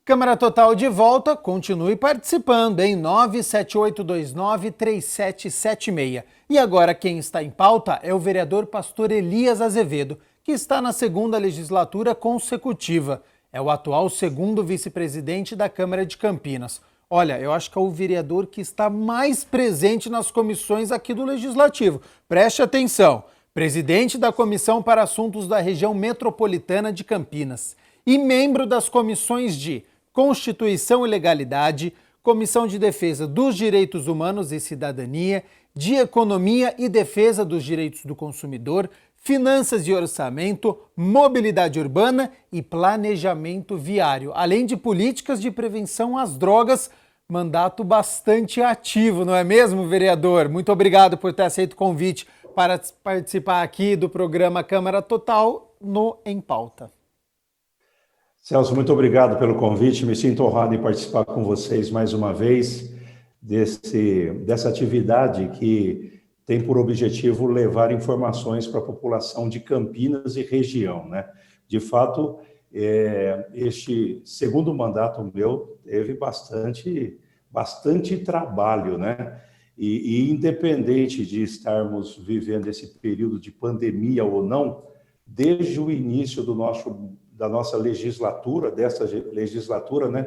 Câmara Total de volta, continue participando em 978293776. E agora quem está em pauta é o vereador Pastor Elias Azevedo, que está na segunda legislatura consecutiva. É o atual segundo vice-presidente da Câmara de Campinas. Olha, eu acho que é o vereador que está mais presente nas comissões aqui do Legislativo. Preste atenção. Presidente da Comissão para Assuntos da Região Metropolitana de Campinas e membro das comissões de Constituição e Legalidade, Comissão de Defesa dos Direitos Humanos e Cidadania, de Economia e Defesa dos Direitos do Consumidor, Finanças e Orçamento, Mobilidade Urbana e Planejamento Viário, além de políticas de prevenção às drogas. Mandato bastante ativo, não é mesmo, vereador? Muito obrigado por ter aceito o convite para participar aqui do programa Câmara Total no Em Pauta. Celso, muito obrigado pelo convite. Me sinto honrado em participar com vocês mais uma vez dessa atividade que tem por objetivo levar informações para a população de Campinas e região, né? De fato, este segundo mandato meu teve bastante trabalho, né? E independente de estarmos vivendo esse período de pandemia ou não, desde o início da nossa legislatura, dessa legislatura, né,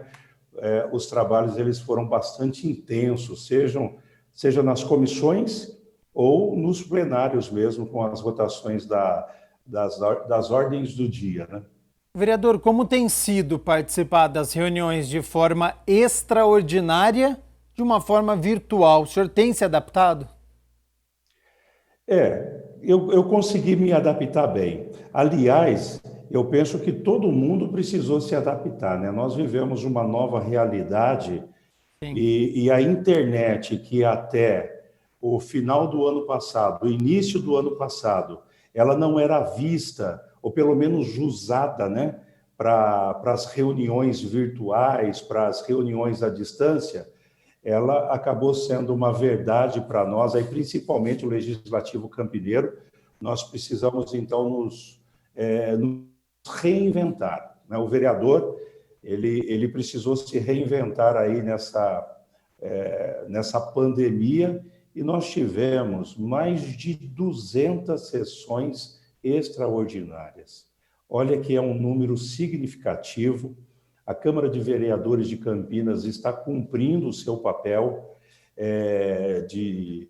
os trabalhos eles foram bastante intensos, seja nas comissões ou nos plenários mesmo, com as votações das ordens do dia, né? Vereador, como tem sido participar das reuniões de forma extraordinária, de uma forma virtual? O senhor tem se adaptado? Eu consegui me adaptar bem. Aliás, eu penso que todo mundo precisou se adaptar, né? Nós vivemos uma nova realidade e a internet, que até o final do ano passado, o início do ano passado, ela não era vista, ou pelo menos usada, né, para as reuniões virtuais, para as reuniões à distância, ela acabou sendo uma verdade para nós, aí principalmente o Legislativo Campineiro. Nós precisamos, então, nos reinventar, né? O vereador, ele precisou se reinventar aí nessa pandemia, e nós tivemos mais de 200 sessões extraordinárias. Olha que é um número significativo. A Câmara de Vereadores de Campinas está cumprindo o seu papel de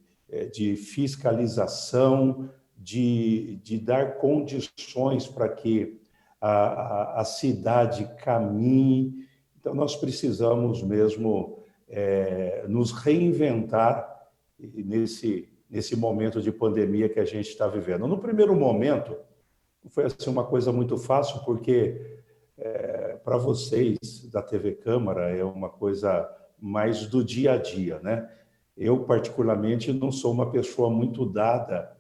fiscalização, de dar condições para que a cidade caminhe. Então, nós precisamos mesmo nos reinventar nesse momento de pandemia que a gente está vivendo. No primeiro momento, foi assim, uma coisa muito fácil, porque para vocês da TV Câmara é uma coisa mais do dia a dia, né? Eu, particularmente, não sou uma pessoa muito dada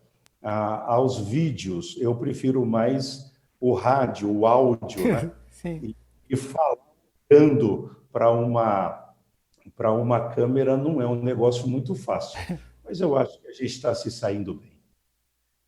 aos vídeos, eu prefiro mais o rádio, o áudio, né? Sim. E falando para uma câmera não é um negócio muito fácil, mas eu acho que a gente está se saindo bem.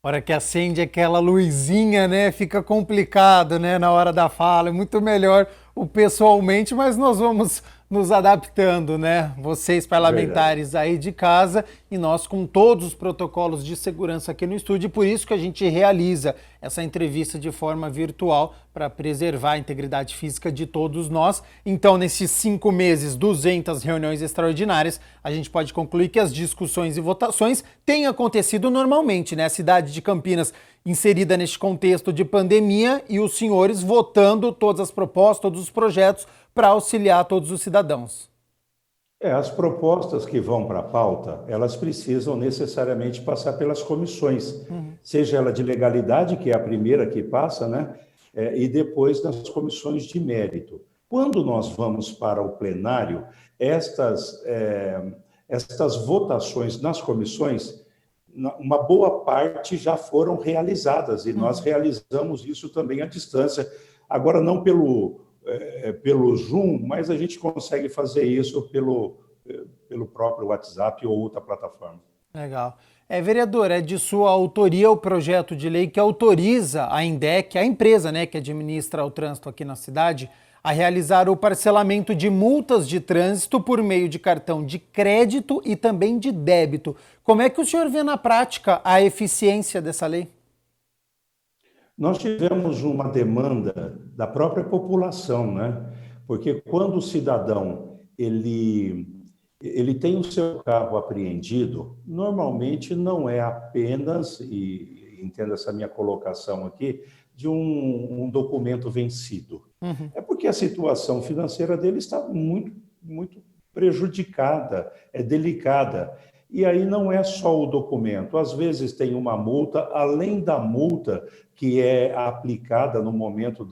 A hora que acende aquela luzinha, né, fica complicado, né, na hora da fala. É muito melhor o pessoalmente, mas nós vamos nos adaptando, né? Vocês parlamentares aí de casa e nós com todos os protocolos de segurança aqui no estúdio. Por isso que a gente realiza essa entrevista de forma virtual para preservar a integridade física de todos nós. Então, nesses 5 meses, 200 reuniões extraordinárias, a gente pode concluir que as discussões e votações têm acontecido normalmente, né? A cidade de Campinas inserida neste contexto de pandemia e os senhores votando todas as propostas, todos os projetos para auxiliar todos os cidadãos. As propostas que vão para a pauta, elas precisam necessariamente passar pelas comissões, seja ela de legalidade, que é a primeira que passa, né? E depois nas comissões de mérito. Quando nós vamos para o plenário, estas votações nas comissões, uma boa parte já foram realizadas, e nós realizamos isso também à distância. Agora, não pelo Zoom, mas a gente consegue fazer isso pelo próprio WhatsApp ou outra plataforma. Legal. Vereador, é de sua autoria o projeto de lei que autoriza a INDEC, a empresa, né, que administra o trânsito aqui na cidade, a realizar o parcelamento de multas de trânsito por meio de cartão de crédito e também de débito. Como é que o senhor vê na prática a eficiência dessa lei? Nós tivemos uma demanda da própria população, né? Porque quando o cidadão ele tem o seu carro apreendido, normalmente não é apenas, e entenda essa minha colocação aqui, de um documento vencido. É porque a situação financeira dele está muito prejudicada, é delicada. E aí não é só o documento, às vezes tem uma multa, além da multa que é aplicada no momento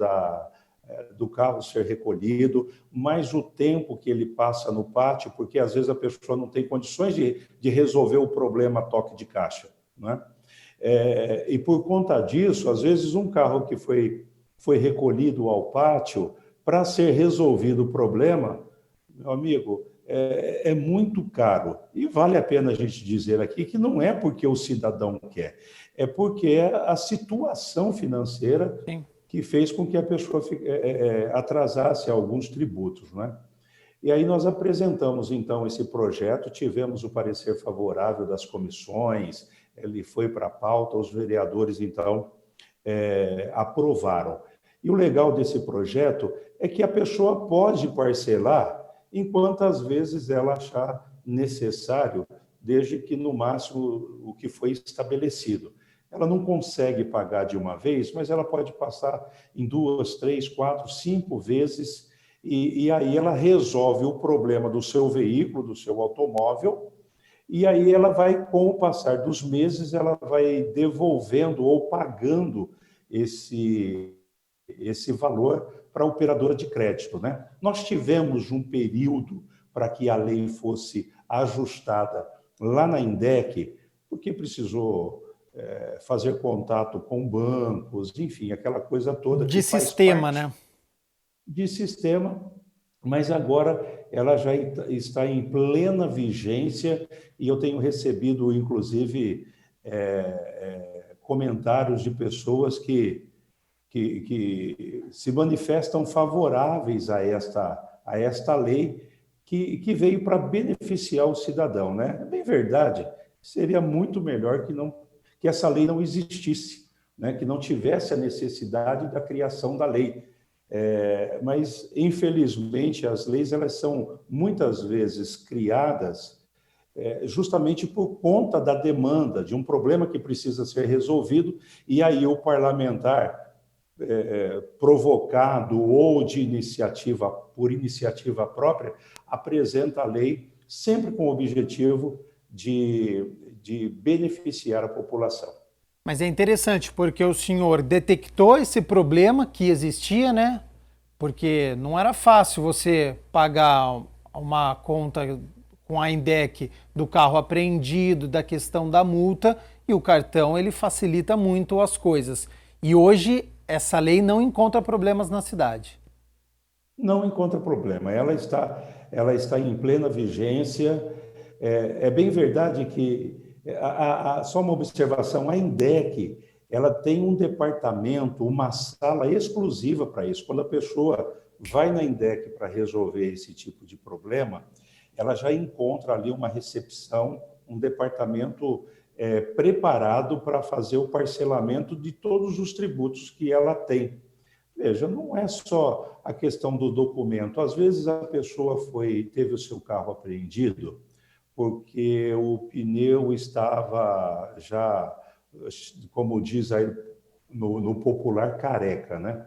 do carro ser recolhido, mais o tempo que ele passa no pátio, porque às vezes a pessoa não tem condições de resolver o problema toque de caixa, né? E por conta disso, às vezes um carro que foi recolhido ao pátio, para ser resolvido o problema, meu amigo, é muito caro. E vale a pena a gente dizer aqui que não é porque o cidadão quer, é porque é a situação financeira Sim. que fez com que a pessoa atrasasse alguns tributos, né? E aí nós apresentamos, então, esse projeto, tivemos o parecer favorável das comissões, ele foi para a pauta, os vereadores, então, aprovaram. E o legal desse projeto é que a pessoa pode parcelar enquantas vezes ela achar necessário, desde que, no máximo, o que foi estabelecido. Ela não consegue pagar de uma vez, mas ela pode passar em 2, 3, 4, 5 vezes, e aí ela resolve o problema do seu veículo, do seu automóvel, e aí ela vai, com o passar dos meses, ela vai devolvendo ou pagando esse valor para a operadora de crédito, né? Nós tivemos um período para que a lei fosse ajustada lá na INDEC, porque precisou fazer contato com bancos, enfim, aquela coisa toda que De faz sistema, parte né? de sistema, mas agora ela já está em plena vigência e eu tenho recebido, inclusive, comentários de pessoas que se manifestam favoráveis a esta lei que veio para beneficiar o cidadão, né? É bem verdade, seria muito melhor que essa lei não existisse, né? Que não tivesse a necessidade da criação da lei. Mas, infelizmente, as leis elas são muitas vezes criadas justamente por conta da demanda, de um problema que precisa ser resolvido, e aí o parlamentar provocado ou por iniciativa própria, apresenta a lei sempre com o objetivo de beneficiar a população. Mas é interessante porque o senhor detectou esse problema que existia, né? Porque não era fácil você pagar uma conta com a INDEC do carro apreendido, da questão da multa, e o cartão ele facilita muito as coisas. E hoje essa lei não encontra problemas na cidade. Não encontra problema, ela está em plena vigência. É bem verdade que, só uma observação, a INDEC, ela tem um departamento, uma sala exclusiva para isso. Quando a pessoa vai na INDEC para resolver esse tipo de problema, ela já encontra ali uma recepção, um departamento preparado para fazer o parcelamento de todos os tributos que ela tem. Veja, não é só a questão do documento. Às vezes a pessoa teve o seu carro apreendido porque o pneu estava já, como diz aí no popular, careca, né?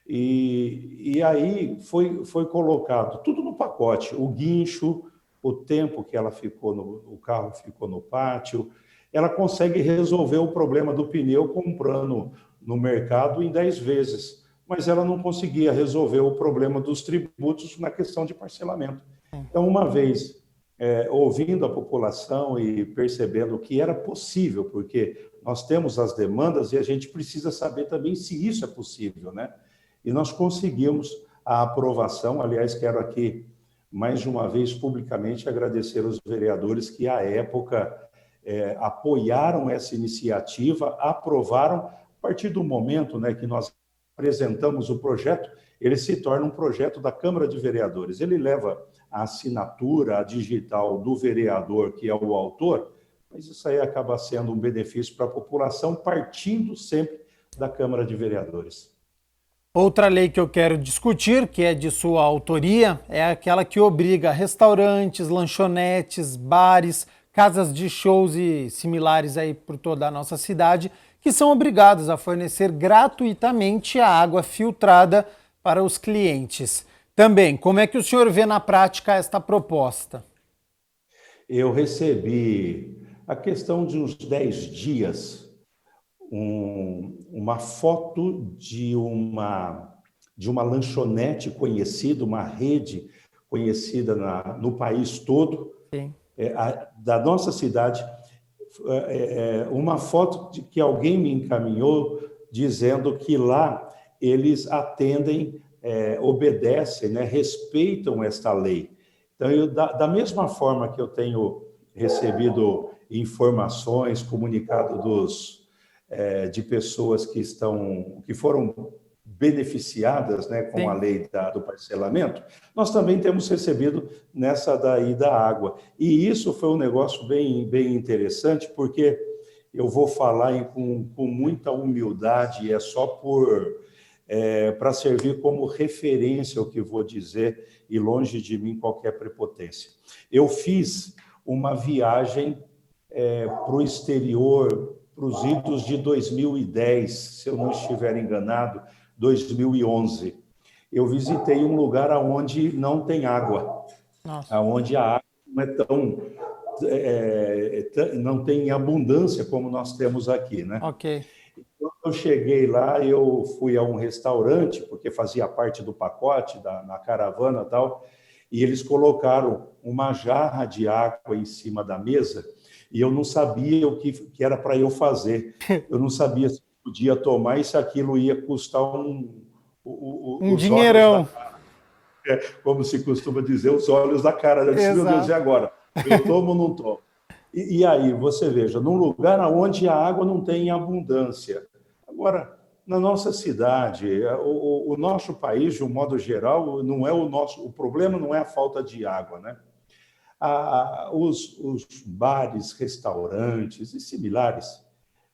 E aí foi colocado tudo no pacote, o guincho, o tempo que o carro ficou no pátio. Ela consegue resolver o problema do pneu comprando no mercado em 10 vezes, mas ela não conseguia resolver o problema dos tributos na questão de parcelamento. Então, uma vez ouvindo a população e percebendo que era possível, porque nós temos as demandas e a gente precisa saber também se isso é possível, né? E nós conseguimos a aprovação. Aliás, quero aqui, mais uma vez, publicamente agradecer aos vereadores que, à época, apoiaram essa iniciativa, aprovaram. A partir do momento, né, que nós apresentamos o projeto, ele se torna um projeto da Câmara de Vereadores. Ele leva a assinatura digital do vereador, que é o autor, mas isso aí acaba sendo um benefício para a população, partindo sempre da Câmara de Vereadores. Outra lei que eu quero discutir, que é de sua autoria, é aquela que obriga restaurantes, lanchonetes, bares, casas de shows e similares aí por toda a nossa cidade, que são obrigados a fornecer gratuitamente a água filtrada para os clientes. Também, como é que o senhor vê na prática esta proposta? Eu recebi, a questão de uns 10 dias, uma foto de uma lanchonete conhecida, uma rede conhecida no país todo, da nossa cidade, uma foto de que alguém me encaminhou dizendo que lá eles atendem, obedecem, né, respeitam esta lei. Então, da mesma forma que eu tenho recebido informações, comunicados de pessoas que foram beneficiadas, né, com a lei do parcelamento, nós também temos recebido nessa daí da água. E isso foi um negócio bem, bem interessante, porque eu vou falar com muita humildade, e é só para servir como referência o que vou dizer, e longe de mim qualquer prepotência. Eu fiz uma viagem para o exterior, para os idos de 2010, se eu não estiver enganado, 2011. Eu visitei um lugar onde não tem água, onde a água não é não tem abundância como nós temos aqui, né? Ok. Quando eu cheguei lá, eu fui a um restaurante, porque fazia parte do pacote, na caravana e tal, e eles colocaram uma jarra de água em cima da mesa, e eu não sabia o que era para eu fazer. Eu não sabia se podia tomar e se aquilo ia custar um dinheirão. Como se costuma dizer, os olhos da cara. Eu disse, meu Deus, e agora? Eu tomo ou não tomo? E aí, você veja, num lugar onde a água não tem abundância. Agora, na nossa cidade, o nosso país, de um modo geral, não é o problema não é a falta de água, né? Os bares, restaurantes e similares,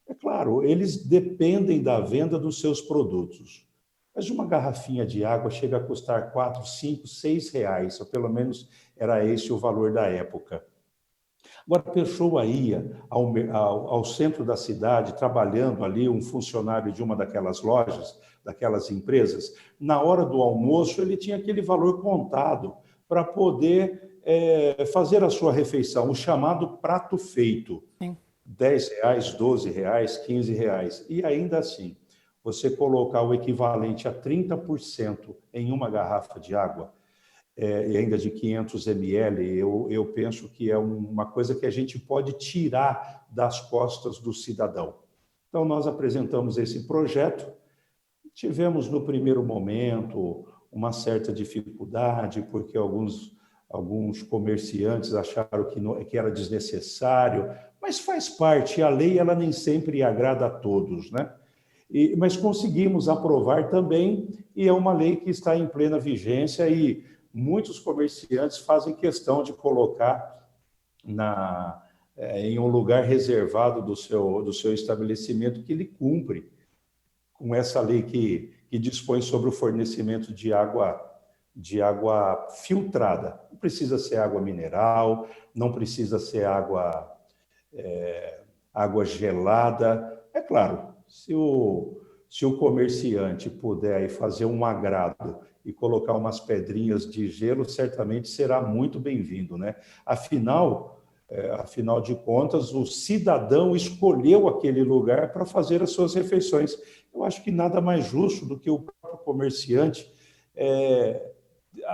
é claro, eles dependem da venda dos seus produtos. Mas uma garrafinha de água chega a custar 4, 5, 6 reais, ou pelo menos era esse o valor da época. Agora, a pessoa ia ao centro da cidade, trabalhando ali, um funcionário de uma daquelas lojas, daquelas empresas, na hora do almoço ele tinha aquele valor contado para poder fazer a sua refeição, o chamado prato feito. Sim. 10 reais, 12 reais, 15 reais. E ainda assim, você colocar o equivalente a 30% em uma garrafa de água, e ainda de 500 ml, eu penso que é uma coisa que a gente pode tirar das costas do cidadão. Então, nós apresentamos esse projeto, tivemos no primeiro momento uma certa dificuldade, porque alguns comerciantes acharam que era desnecessário, mas faz parte, a lei ela nem sempre agrada a todos, né? Mas conseguimos aprovar também, e é uma lei que está em plena vigência, e muitos comerciantes fazem questão de colocar em um lugar reservado do seu estabelecimento que ele cumpre com essa lei que dispõe sobre o fornecimento de água filtrada. Não precisa ser água mineral, não precisa ser água gelada. É claro, se o comerciante puder aí fazer um agrado e colocar umas pedrinhas de gelo, certamente será muito bem-vindo, né? Afinal de contas, o cidadão escolheu aquele lugar para fazer as suas refeições. Eu acho que nada mais justo do que o próprio comerciante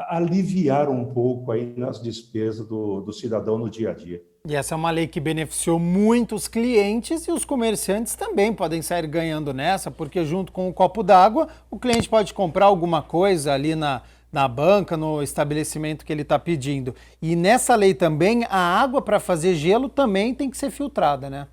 aliviar um pouco aí nas despesas do cidadão no dia a dia. E essa é uma lei que beneficiou muitos clientes, e os comerciantes também podem sair ganhando nessa, porque junto com o copo d'água, o cliente pode comprar alguma coisa ali na na banca, no estabelecimento que ele está pedindo. E nessa lei também, a água para fazer gelo também tem que ser filtrada, né?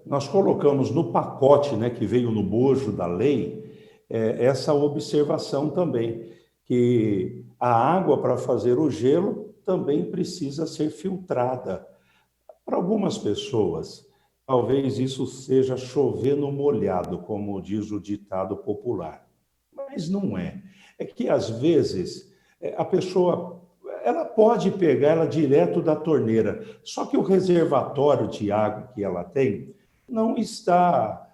Nós colocamos no pacote, né, que veio no bojo da lei, essa observação também, que a água para fazer o gelo também precisa ser filtrada. Para algumas pessoas, talvez isso seja chover no molhado, como diz o ditado popular, mas não é. É que, às vezes, a pessoa ela pode pegar ela direto da torneira, só que o reservatório de água que ela tem não está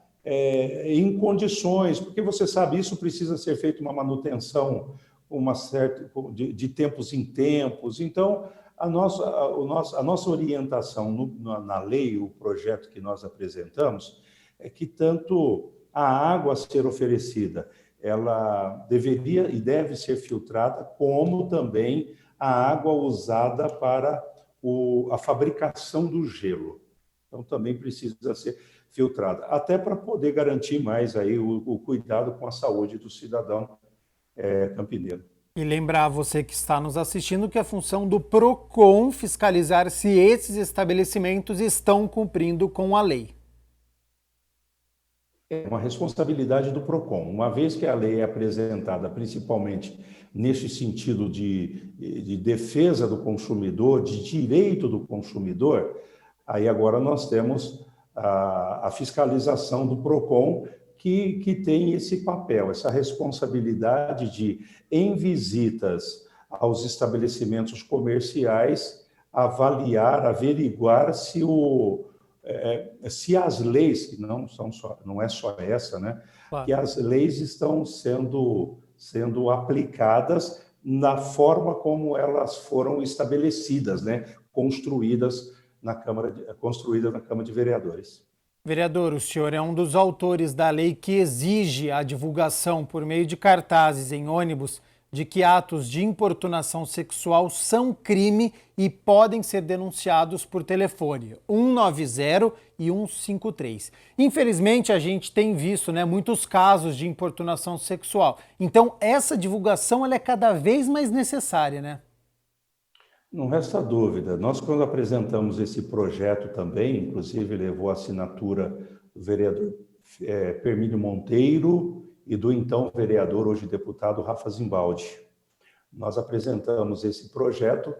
em condições, porque você sabe, isso precisa ser feito uma manutenção de tempos em tempos. Então, a nossa orientação na lei, o projeto que nós apresentamos, é que tanto a água a ser oferecida, ela deveria e deve ser filtrada, como também a água usada para a fabricação do gelo. Então, também precisa ser filtrada, até para poder garantir mais aí o cuidado com a saúde do cidadão campineiro. E lembrar você que está nos assistindo que é função do PROCON fiscalizar se esses estabelecimentos estão cumprindo com a lei. É uma responsabilidade do PROCON. Uma vez que a lei é apresentada principalmente nesse sentido de defesa do consumidor, de direito do consumidor, aí agora nós temos a fiscalização do PROCON, que tem esse papel, essa responsabilidade de, em visitas aos estabelecimentos comerciais, avaliar, averiguar se as leis, que não é só essa, né? Claro. Que as leis estão sendo aplicadas na forma como elas foram estabelecidas, né? Construídas na Câmara de Vereadores. Vereador, o senhor é um dos autores da lei que exige a divulgação por meio de cartazes em ônibus de que atos de importunação sexual são crime e podem ser denunciados por telefone 190 e 153. Infelizmente, a gente tem visto, né, muitos casos de importunação sexual. Então, essa divulgação ela é cada vez mais necessária, né? Não resta dúvida. Nós, quando apresentamos esse projeto também, inclusive levou a assinatura do vereador Permílio Monteiro e do então vereador, hoje deputado, Rafa Zimbaldi. Nós apresentamos esse projeto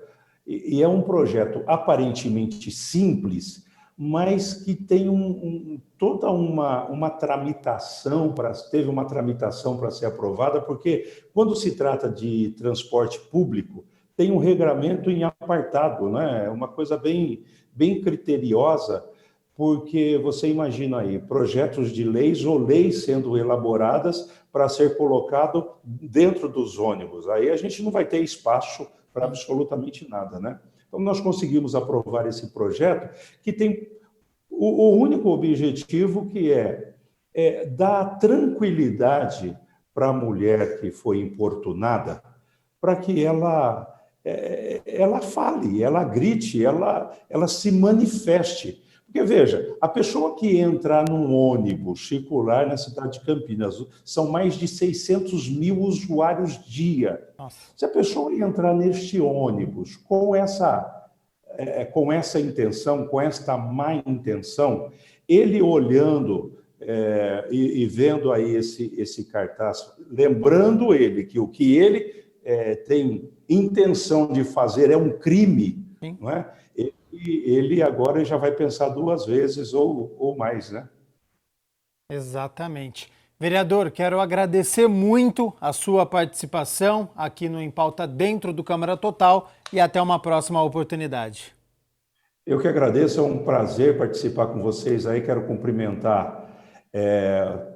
e é um projeto aparentemente simples, mas que tem toda uma tramitação, teve uma tramitação para ser aprovada, porque quando se trata de transporte público, tem um regramento em apartado, né? Uma coisa bem criteriosa, porque você imagina aí, projetos de leis ou leis sendo elaboradas para ser colocado dentro dos ônibus. Aí a gente não vai ter espaço para absolutamente nada, né? Então, nós conseguimos aprovar esse projeto que tem o único objetivo que é dar tranquilidade para a mulher que foi importunada, para que ela fale, ela grite, ela se manifeste. Porque, veja, a pessoa que entrar num ônibus circular na cidade de Campinas, são mais de 600 mil usuários dia. Nossa. Se a pessoa entrar neste ônibus com essa intenção, com esta má intenção, ele olhando e vendo aí esse cartaz, lembrando ele que o que ele tem intenção de fazer é um crime, Sim. Não é? Ele agora já vai pensar duas vezes ou mais, né? Exatamente. Vereador, quero agradecer muito a sua participação aqui no Em Pauta dentro do Câmara Total e até uma próxima oportunidade. Eu que agradeço, é um prazer participar com vocês aí. Quero cumprimentar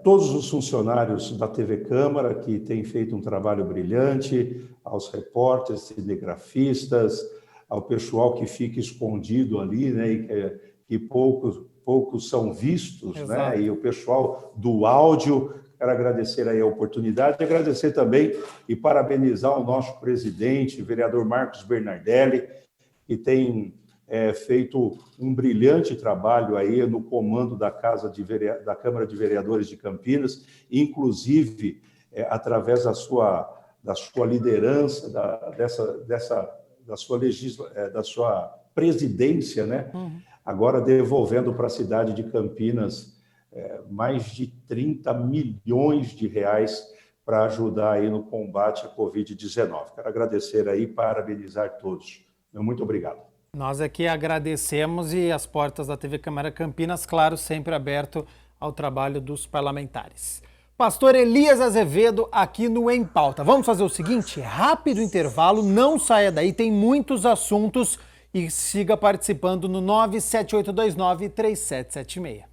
todos os funcionários da TV Câmara, que têm feito um trabalho brilhante, aos repórteres, cinegrafistas, ao pessoal que fica escondido ali, né, e que poucos são vistos, né, e o pessoal do áudio. Quero agradecer aí a oportunidade e agradecer também e parabenizar o nosso presidente, vereador Marcos Bernardelli, que tem feito um brilhante trabalho aí no comando da Câmara de Vereadores de Campinas, inclusive através da sua da sua liderança, da sua presidência, né? Agora devolvendo para a cidade de Campinas mais de 30 milhões de reais para ajudar aí no combate à Covid-19. Quero agradecer aí e parabenizar todos. Muito obrigado. Nós aqui agradecemos e as portas da TV Câmara Campinas, claro, sempre aberto ao trabalho dos parlamentares. Pastor Elias Azevedo aqui no Em Pauta. Vamos fazer o seguinte, rápido intervalo, não saia daí, tem muitos assuntos e siga participando no 97829-3776.